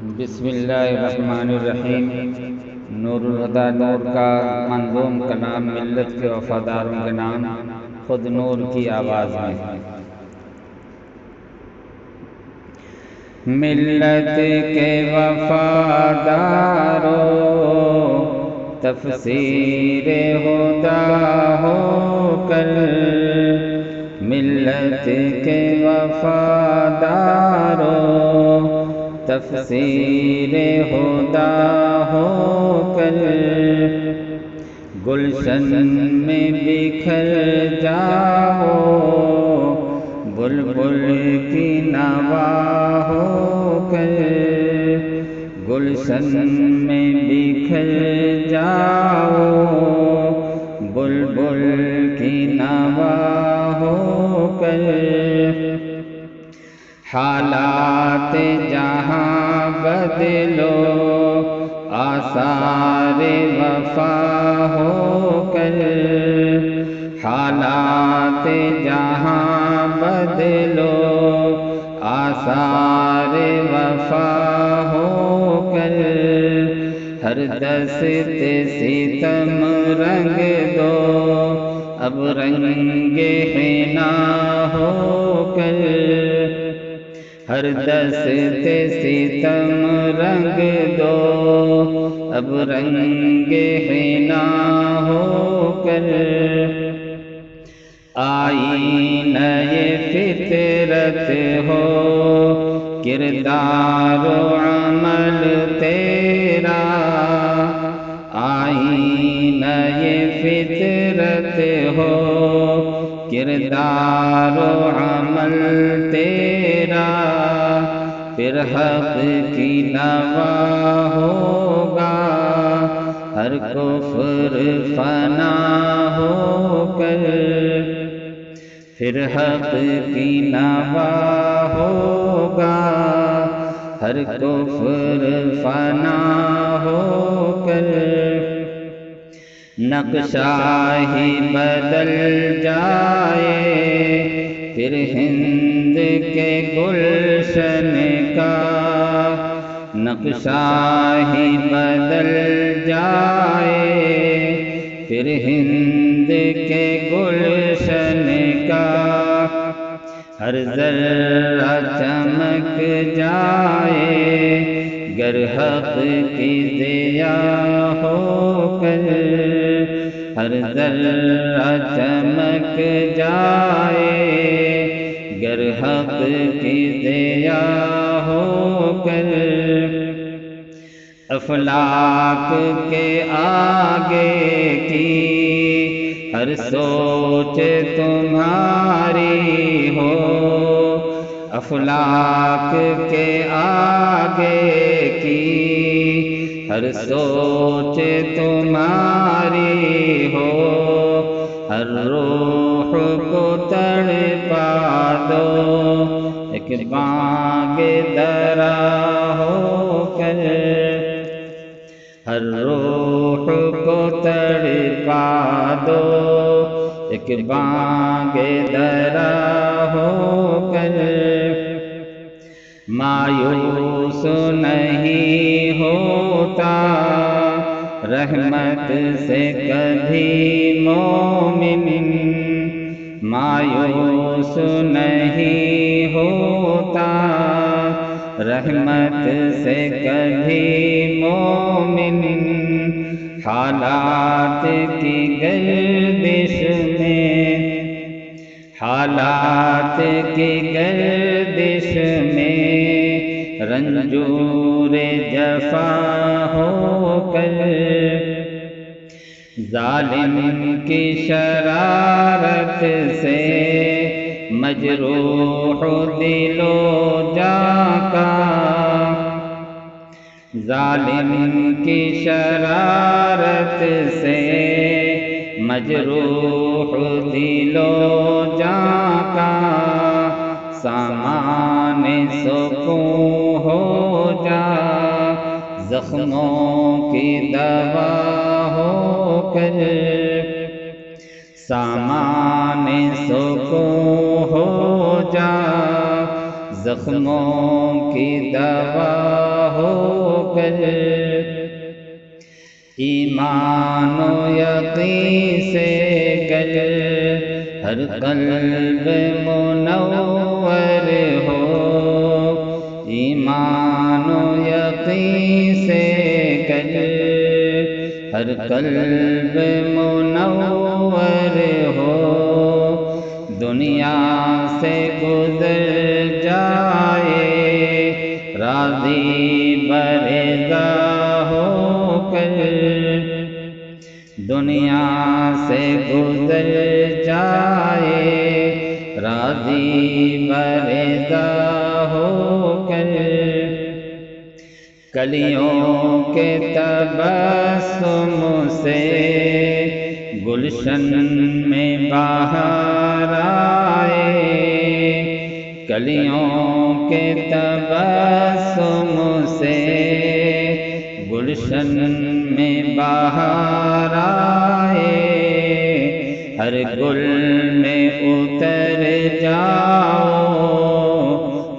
بسم اللہ الرحمن الرحیم۔ نور الہدیٰ نور کا منظوم کلام ملت کے وفاداروں کے نام، خود نور کی آواز میں۔ ملت کے وفاداروں، تفسیر ہدیٰ ہو کر، ملت کے وفاداروں، تفسیر ہدیٰ ہو کر، گلشن میں بکھر جاؤ، بلبل کی نوا ہو کر، گلشن میں بکھر جاؤ، بلبل کی نوا ہو کر۔ حالات جہاں بدلو، آثار وفا ہو کر، حالات جہاں بدلو، آثار وفا ہو کر، ہر دست ستم رنگ دو، اب رنگ حنا ہو کر، ہر دست ستم رنگ دو، اب رنگ حنا ہو کر۔ آئینہ فطرت ہو کردار و عمل تیرا، آئینہ فطرت ہو کردار و عمل تیرا، پھر حق کی نوا ہوگا، ہر کفر فنا ہو کر، پھر حق کی نوا ہوگا، ہر کفر فنا ہو کر۔ نقشہ ہی بدل جائے پھر ہند کے گلشن کا، نقشہ ہی بدل جائے پھر ہند کے گلشن کا، ہر ذرہ چمک جائے گر حق کی ضیاء ہو کر، ہر ذرہ چمک جائے گر حق کی ضیاء ہو کر۔ افلاک کے آگے کی ہر سوچ تمہاری ہو، افلاک کے آگے کی ہر سوچ تمہاری ہو، ہر روح کو تڑپا دو ایک بانگ درا ہو کر، ہر روح کو تڑپا دو ایک بانگ درا ہو کر۔ مایوس نہیں ہوتا رحمت سے کبھی مومن، مایوس نہیں ہوتا رحمت سے کبھی مومن، حالات کی گردش میں، حالات کی گردش میں رنجور جفا ہو کر، ظالم کی شرارت سے مجروح دل و جاں کا، ظالم کی شرارت سے مجروح دل و جاں کا، سامان سکون ہو جا، زخموں کی دوا ہو کر، سامان سکون ہو جا، زخموں کی دوا ہو کر، ایمان و یقین سے کر ہر قلب منور ہو، ایمان و یقین سے کر ہر قلب منور ہو، دنیا سے گزر جائے راضی برضا ہو کر، دنیا سے گزر جائے راضی برضا ہو کر، کلیوں کے تبسم سے گلشن میں بہار آئے، کلیوں کے تبسم سے گلشن میں بہار آئے، ہر گل میں اتر جاؤ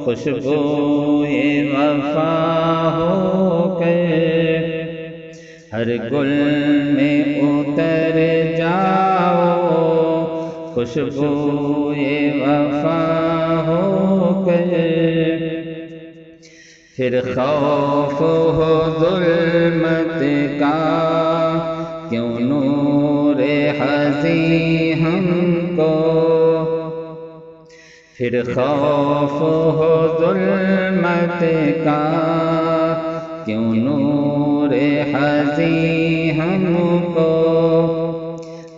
خوشبوئے وفا ہو کر، ہر گل میں اتر جاؤ خوشبوئے وفا ہو کر، پھر خوف ہو ظلمت کا کیوں نور حزیں ہم کو، پھر خوف ہو ظلمت کا کیوں نور حزیں ہم کو،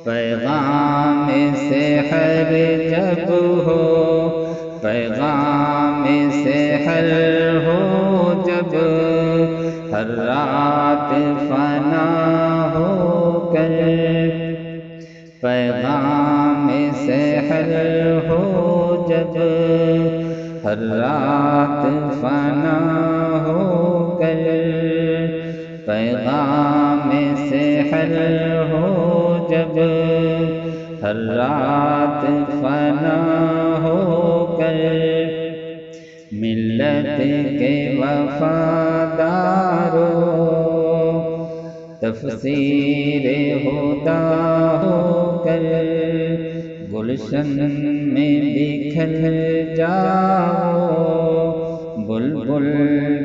پیغام سحر جب ہو، پیغام سحر ہو جب ہر رات فنا ہو کر، پیغام سحر ہو جب ہر رات فنا ہو کر، پیغام سحر ہو جب ہر رات فنا ہو کر، ملت کے وفادارو تفسیر ہدا ہو کر، گلشن میں بکھر جاؤ بلبل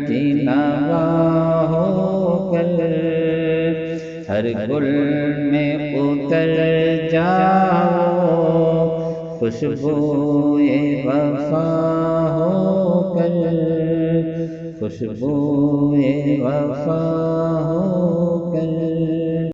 کی نوا ہو کر، ہر گل میں اتر جاؤ خوشبوئے وفا ہو کر، خوشبوئے وفا ہو